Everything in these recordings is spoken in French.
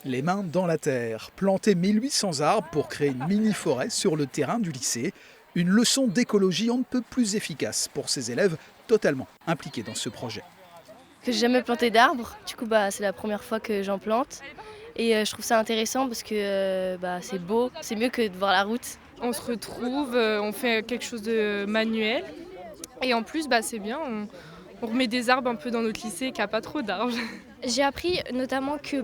Les mains dans la terre, planter 1800 arbres pour créer une mini-forêt sur le terrain du lycée. Une leçon d'écologie on ne peut plus efficace pour ces élèves totalement impliqués dans ce projet. Que j'ai jamais planté d'arbres, du coup c'est la première fois que j'en plante. Et je trouve ça intéressant parce que c'est beau, c'est mieux que de voir la route. On se retrouve, on fait quelque chose de manuel. Et en plus, c'est bien, on remet des arbres un peu dans notre lycée qui n'a pas trop d'arbres. J'ai appris notamment que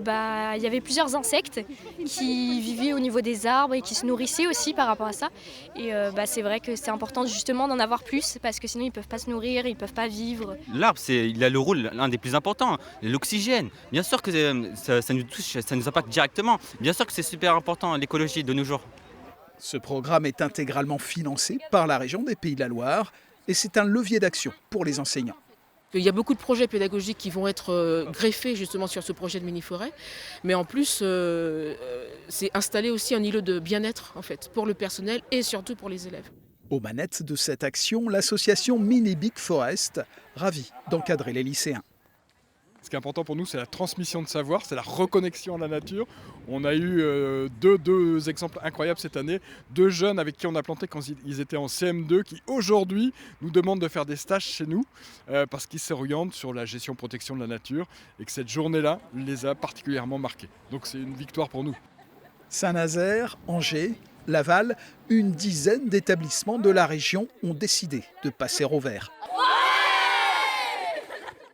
il y avait plusieurs insectes qui vivaient au niveau des arbres et qui se nourrissaient aussi par rapport à ça. Et c'est vrai que c'est important justement d'en avoir plus parce que sinon ils peuvent pas se nourrir, ils peuvent pas vivre. L'arbre, il a le rôle l'un des plus importants, l'oxygène. Bien sûr que ça nous touche, ça nous impacte directement. Bien sûr que c'est super important, l'écologie de nos jours. Ce programme est intégralement financé par la région des Pays de la Loire et c'est un levier d'action pour les enseignants. Il y a beaucoup de projets pédagogiques qui vont être greffés justement sur ce projet de mini-forêt. Mais en plus, c'est installer aussi un îlot de bien-être en fait, pour le personnel et surtout pour les élèves. Aux manettes de cette action, l'association Mini Big Forest, ravie d'encadrer les lycéens. Ce qui est important pour nous, c'est la transmission de savoir, c'est la reconnexion à la nature. On a eu deux exemples incroyables cette année. 2 jeunes avec qui on a planté quand ils étaient en CM2 qui aujourd'hui nous demandent de faire des stages chez nous parce qu'ils s'orientent sur la gestion protection de la nature et que cette journée-là les a particulièrement marqués. Donc c'est une victoire pour nous. Saint-Nazaire, Angers, Laval, une dizaine d'établissements de la région ont décidé de passer au vert.